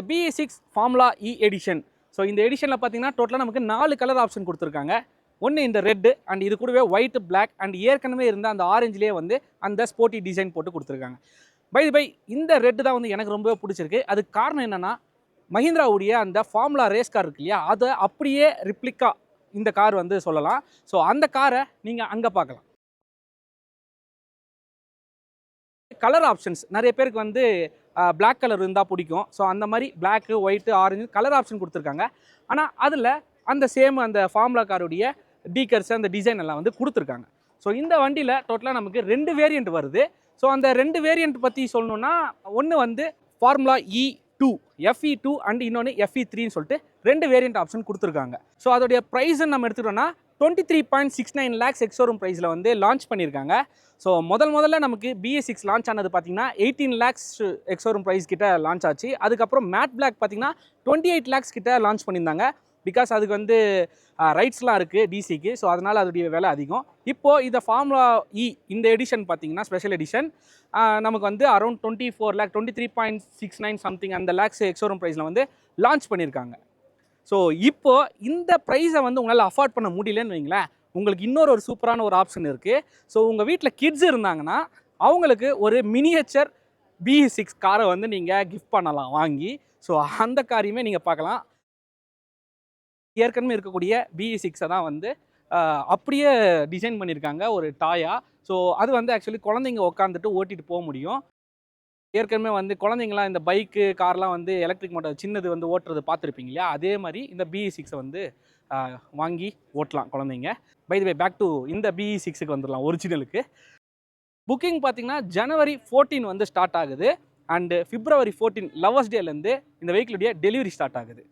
BE6 formula இ edition. So இந்த எடிஷனில் பார்த்தீங்கன்னா டோட்டலாக நமக்கு 4 கலர் ஆப்ஷன் கொடுத்துருக்காங்க. ஒன்று இந்த ரெட்டு அண்ட் இது கூடவே ஒயிட், பிளாக் அண்ட் ஏற்கனவே இருந்த அந்த ஆரஞ்சிலே வந்து அந்த ஸ்போர்ட்டி டிசைன் போட்டு கொடுத்துருக்காங்க. பை இந்த ரெட்டு தான் வந்து எனக்கு ரொம்பவே பிடிச்சிருக்கு. அதுக்கு காரணம் என்னென்னா மஹிந்திராவுடைய அந்த ஃபார்முலா ரேஸ் கார் இருக்கு இல்லையா, அதை அப்படியே ரிப்ளிக்கா இந்த கார் வந்து சொல்லலாம். ஸோ அந்த காரை நீங்கள் அங்கே பார்க்கலாம். கலர் ஆப்ஷன்ஸ் நிறைய பேருக்கு வந்து பிளாக் கலர் இருந்தால் பிடிக்கும். ஸோ அந்த மாதிரி black, white, orange colour option கொடுத்துருக்காங்க. ஆனால் அதில் அந்த சேம் அந்த ஃபார்முலா காருடைய டீக்கர்ஸ் அந்த டிசைன் எல்லாம் வந்து கொடுத்துருக்காங்க. ஸோ இந்த வண்டியில் டோட்டலாக நமக்கு 2 வேரியண்ட் வருது. ஸோ அந்த 2 வேரியண்ட் பற்றி சொல்லணுன்னா, ஒன்று வந்து ஃபார்முலா E2 FE2 அண்ட் இன்னொன்று FE3ன்னு சொல்லிட்டு 2 வேரியண்ட் ஆப்ஷன் கொடுத்துருக்காங்க. ஸோ அதோடைய ப்ரைஸ்ன்னு நம்ம எடுத்துக்கிட்டோம்னா 23.69 lakhs எக்ஸோரூம் ப்ரைஸில் வந்து லான்ச் பண்ணியிருக்காங்க. ஸோ முதல்ல நமக்கு BE6 லான்ச் ஆனது பார்த்தீங்கன்னா 18 lakhs எக்ஸோரூம் ப்ரைஸ் கிட்ட லான்ச் ஆச்சு. அதுக்கப்புறம் மேட் பிளாக் பார்த்தீங்கன்னா 28 lakhs கிட்ட லான்ச் பண்ணியிருந்தாங்க. பிகாஸ் அதுக்கு வந்து ரைட்ஸ்லாம் இருக்குது டிசிக்கு. ஸோ அதனால் அதோடைய விலை அதிகம். இப்போது இந்த ஃபார்முலா இ இந்த எடிஷன் பார்த்தீங்கன்னா ஸ்பெஷல் எடிஷன் நமக்கு வந்து அரௌண்ட் 24 lakh 23.69 சம்திங் அந்த லேக்ஸ் எக்ஸோரூம் ப்ரைஸில் வந்து லான்ச் பண்ணியிருக்காங்க. ஸோ இப்போது இந்த ப்ரைஸை வந்து உங்களால் அஃபோர்ட் பண்ண முடியலன்னு வைங்களேன், உங்களுக்கு இன்னொரு சூப்பரான ஒரு ஆப்ஷன் இருக்குது. ஸோ உங்கள் வீட்டில் கிட்ஸ் இருந்தாங்கன்னா அவங்களுக்கு ஒரு மினியேச்சர் BE6 காரை வந்து நீங்கள் கிஃப்ட் பண்ணலாம் வாங்கி. ஸோ அந்த காரையுமே நீங்கள் பார்க்கலாம். ஏற்கனவே இருக்கக்கூடிய BE6 தான் வந்து அப்படியே டிசைன் பண்ணியிருக்காங்க ஒரு டாயா. ஸோ அது வந்து ஆக்சுவலி குழந்தைங்க உட்காந்துட்டு ஓட்டிகிட்டு போக முடியும். ஏற்கனவே வந்து குழந்தைங்களாம் இந்த பைக்கு, கார்லாம் வந்து எலக்ட்ரிக் மோட்டார் சின்னது வந்து ஓட்டுறது பார்த்துருப்பீங்க இல்லையா, அதே மாதிரி இந்த BE6 வந்து வாங்கி ஓட்டலாம் குழந்தைங்க. By the way back to இந்த BE6க்கு வந்துடலாம் ஒரிஜினலுக்கு. புக்கிங் பார்த்தீங்கன்னா January 14 வந்து ஸ்டார்ட் ஆகுது அண்டு February 14 லவர்ஸ் டேலேருந்து இந்த வெஹிக்கிளுடைய டெலிவரி ஸ்டார்ட் ஆகுது.